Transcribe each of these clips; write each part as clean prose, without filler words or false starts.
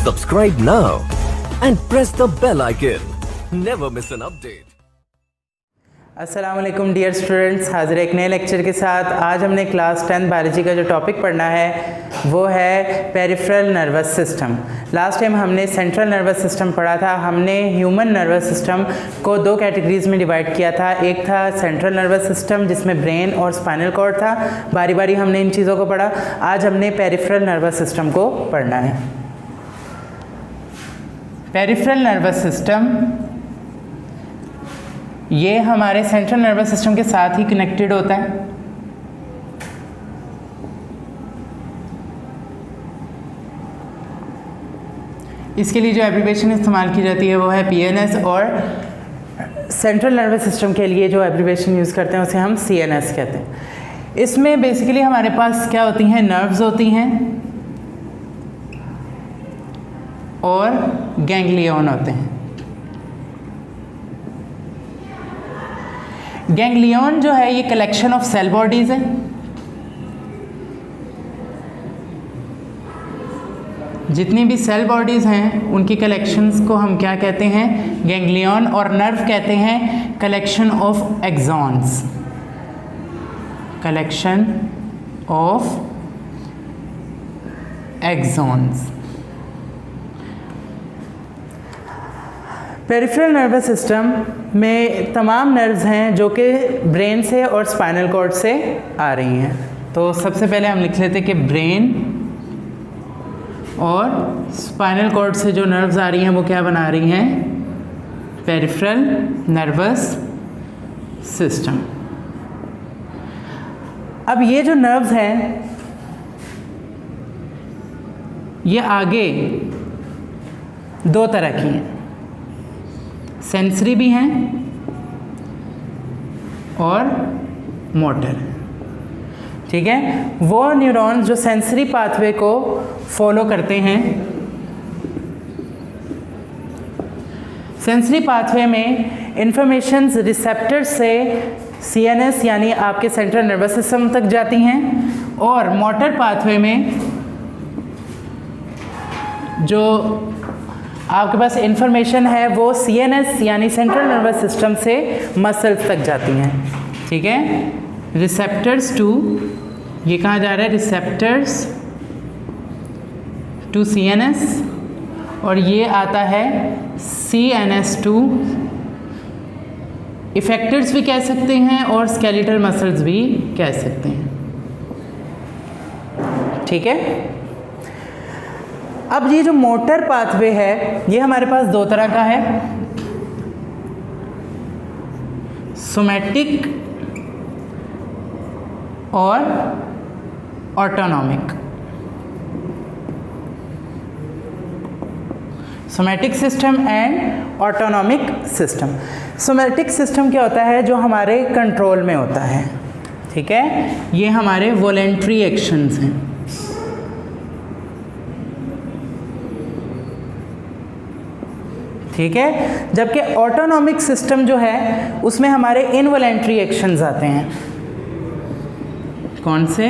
Subscribe now and press the bell icon. Never miss an update. अस्सलाम वालेकुम dear students, हाजिर एक नए लेक्चर के साथ। आज हमने क्लास 10 बायोलॉजी का जो टॉपिक पढ़ना है वो है peripheral nervous system. Last time हमने सेंट्रल नर्वस सिस्टम पढ़ा था। हमने ह्यूमन नर्वस सिस्टम को दो कैटेगरीज़ में डिवाइड किया था। एक था सेंट्रल नर्वस सिस्टम जिसमें ब्रेन और स्पाइनल कॉर्ड था। बारी बारी हमने इन चीज़ों को पढ़ा। आज हमने पेरिफेरल नर्वस सिस्टम को पढ़ना है। पेरिफेरल नर्वस सिस्टम ये हमारे सेंट्रल नर्वस सिस्टम के साथ ही कनेक्टेड होता है। इसके लिए जो एब्रीविएशन इस्तेमाल की जाती है वो है PNS, और सेंट्रल नर्वस सिस्टम के लिए जो एब्रीविएशन यूज़ करते हैं उसे हम CNS कहते हैं। इसमें बेसिकली हमारे पास क्या होती हैं, नर्व्स होती हैं और गैंग्लियन होते हैं। गैंग्लियन जो है ये कलेक्शन ऑफ सेल बॉडीज़ है। जितनी भी सेल बॉडीज़ हैं उनकी कलेक्शंस को हम क्या कहते हैं, गैंग्लियन। और नर्व कहते हैं collection of axons, collection of axons. Peripheral nervous system में तमाम नर्व्स हैं जो कि ब्रेन से और स्पाइनल कॉर्ड से आ रही हैं। तो सबसे पहले हम लिख लेते हैं कि ब्रेन और स्पाइनल कॉर्ड से जो नर्व्स आ रही हैं वो क्या बना रही हैं, पेरिफेरल नर्वस सिस्टम। अब ये जो नर्व्स हैं ये आगे दो तरह की हैं, सेंसरी भी हैं और मोटर। ठीक है, वो न्यूरॉन्स जो सेंसरी पाथवे को फॉलो करते हैं। सेंसरी पाथवे में इंफॉर्मेशंस रिसेप्टर से CNS यानी आपके सेंट्रल नर्वस सिस्टम तक जाती हैं, और मोटर पाथवे में जो आपके पास इंफॉर्मेशन है वो CNS यानी सेंट्रल नर्वस सिस्टम से मसल्स तक जाती हैं। ठीक है, रिसेप्टर्स टू, ये कहाँ जा रहा है, रिसेप्टर्स टू CNS, और ये आता है CNS टू इफेक्टर्स भी कह सकते हैं और स्केलेटल मसल्स भी कह सकते हैं। ठीक है, अब ये जो मोटर पाथवे है ये हमारे पास दो तरह का है, सोमैटिक और autonomic. Somatic system and autonomic system. Somatic system क्या होता है, जो हमारे कंट्रोल में होता है। ठीक है, ये हमारे वॉलेंट्री एक्शंस हैं। ठीक है, जबकि ऑटोनॉमिक सिस्टम जो है उसमें हमारे इनवॉलेंट्री एक्शंस आते हैं। कौन से,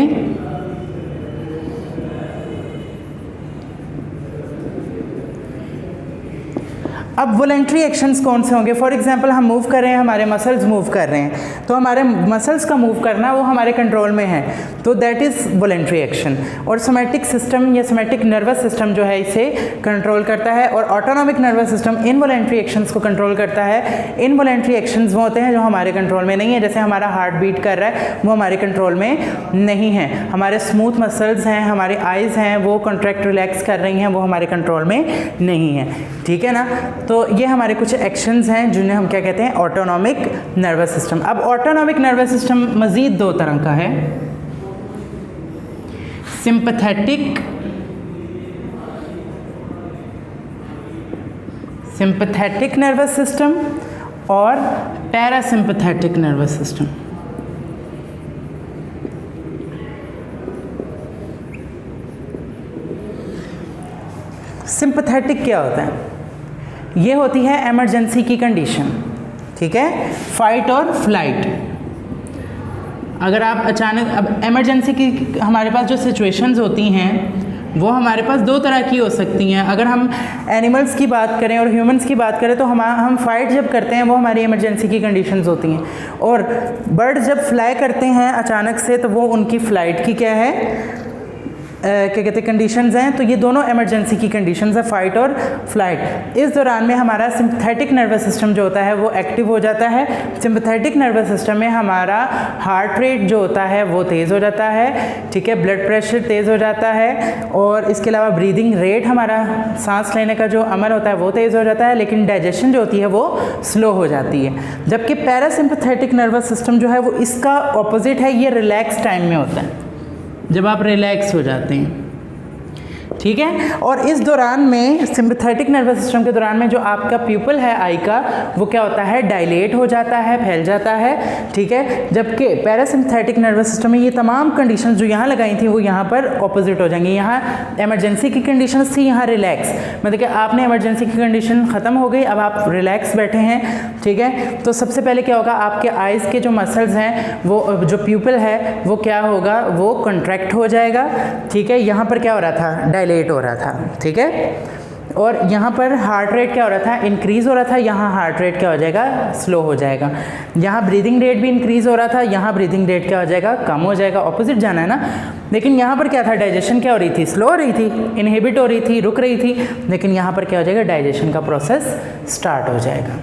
अब वॉलेंट्री एक्शंस कौन से होंगे, फॉर एग्जांपल हम मूव कर रहे हैं, हमारे मसल्स मूव कर रहे हैं, तो हमारे मसल्स का मूव करना वो हमारे कंट्रोल में है, तो दैट इज़ वॉलेंट्री एक्शन। और सोमैटिक सिस्टम या सोमैटिक नर्वस सिस्टम जो है इसे कंट्रोल करता है, और autonomic nervous system involuntary actions को कंट्रोल करता है। इनवॉलेंट्री एक्शंस वो होते हैं जो हमारे कंट्रोल में नहीं है, जैसे हमारा हार्ट बीट कर रहा है वो हमारे कंट्रोल में नहीं है। हमारे स्मूथ मसल्स हैं, हमारे आइज़ हैं वो कॉन्ट्रैक्ट रिलैक्स कर रही हैं, वो हमारे कंट्रोल में नहीं है। ठीक है ना, तो ये हमारे कुछ एक्शंस हैं जिन्हें हम क्या कहते हैं, ऑटोनॉमिक नर्वस सिस्टम। अब ऑटोनॉमिक नर्वस सिस्टम मज़ीद दो तरह का है, सिंपैथेटिक नर्वस सिस्टम और पैरासिम्पैथेटिक नर्वस सिस्टम। सिंपैथेटिक क्या होता है, ये होती है इमरजेंसी की कंडीशन। ठीक है, फाइट और फ्लाइट। अगर आप अचानक, अब इमरजेंसी की हमारे पास जो सिचुएशंस होती हैं वो हमारे पास दो तरह की हो सकती हैं। अगर हम एनिमल्स की बात करें और ह्यूमंस की बात करें तो हम फाइट जब करते हैं वो हमारी इमरजेंसी की कंडीशंस होती हैं, और बर्ड जब फ्लाई करते हैं अचानक से तो वो उनकी फ़्लाइट की क्या है, क्या कहते हैं, कंडीशंस हैं। तो ये दोनों इमरजेंसी की कंडीशंस है, फ़ाइट और फ्लाइट। इस दौरान में हमारा सिंपैथेटिक नर्वस सिस्टम जो होता है वो एक्टिव हो जाता है। सिंपैथेटिक नर्वस सिस्टम में हमारा हार्ट रेट जो होता है वो तेज़ हो जाता है, ठीक है, ब्लड प्रेशर तेज़ हो जाता है, और इसके अलावा ब्रीदिंग रेट, हमारा सांस लेने का जो अमल होता है वो तेज़ हो जाता है, लेकिन डाइजेशन जो होती है वो स्लो हो जाती है। जबकि पैरासिम्पैथेटिक नर्वस सिस्टम जो है वो इसका ऑपोजिट है, ये रिलैक्स टाइम में होता है, जब आप रिलैक्स हो जाते हैं, ठीक है। और इस दौरान में सिंपैथेटिक नर्वस सिस्टम के दौरान में जो आपका प्यूपल है आई का वो क्या होता है, डायलेट हो जाता है, फैल जाता है, ठीक है। जबकि पैरासिम्पैथेटिक नर्वस सिस्टम में ये तमाम कंडीशंस जो यहाँ लगाई थी वो यहाँ पर ऑपोजिट हो जाएंगी। यहाँ इमरजेंसी की कंडीशंस थी, यहाँ रिलैक्स, मतलब कि आपने इमरजेंसी की कंडीशन ख़त्म हो गई, अब आप रिलैक्स बैठे हैं, ठीक है। तो सबसे पहले क्या होगा, आपके आइज़ के जो मसल्स हैं वो, जो प्यूपल है वो क्या होगा, वो कंट्रैक्ट हो जाएगा, ठीक है। यहाँ पर क्या हो रहा था, डायलेट हो रहा था, ठीक है। और यहाँ पर हार्ट रेट क्या हो रहा था, इंक्रीज़ हो रहा था, यहाँ हार्ट रेट क्या हो जाएगा, स्लो हो जाएगा। यहाँ ब्रीदिंग रेट भी इंक्रीज़ हो रहा था, यहाँ ब्रीदिंग रेट क्या हो जाएगा, कम हो जाएगा, ऑपोजिट जाना है ना। लेकिन यहाँ पर क्या था, डाइजेशन क्या हो रही थी, स्लो हो रही थी, इनहिबिट हो रही थी, रुक रही थी, लेकिन यहाँ पर क्या हो जाएगा, डाइजेशन का प्रोसेस स्टार्ट हो जाएगा,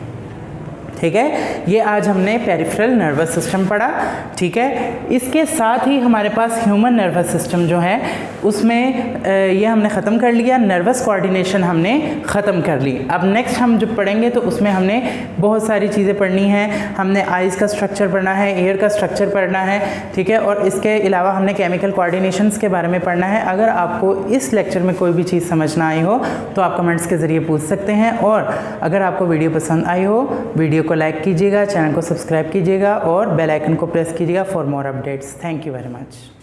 ठीक है। ये आज हमने पेरिफेरल नर्वस सिस्टम पढ़ा, ठीक है। इसके साथ ही हमारे पास ह्यूमन नर्वस सिस्टम जो है उसमें ये हमने ख़त्म कर लिया, नर्वस कोऑर्डिनेशन हमने ख़त्म कर ली। अब नेक्स्ट हम जब पढ़ेंगे तो उसमें हमने बहुत सारी चीज़ें पढ़नी हैं। हमने आइज़ का स्ट्रक्चर पढ़ना है, एयर का स्ट्रक्चर पढ़ना है, ठीक है, और इसके अलावा हमने केमिकल कोऑर्डिनेशंस के बारे में पढ़ना है। अगर आपको इस लेक्चर में कोई भी चीज़ समझ ना आई हो तो आप कमेंट्स के ज़रिए पूछ सकते हैं, और अगर आपको वीडियो पसंद आई हो, वीडियो को लाइक कीजिएगा, चैनल को सब्सक्राइब कीजिएगा और बेल आइकन को प्रेस कीजिएगा for more updates. Thank you very much.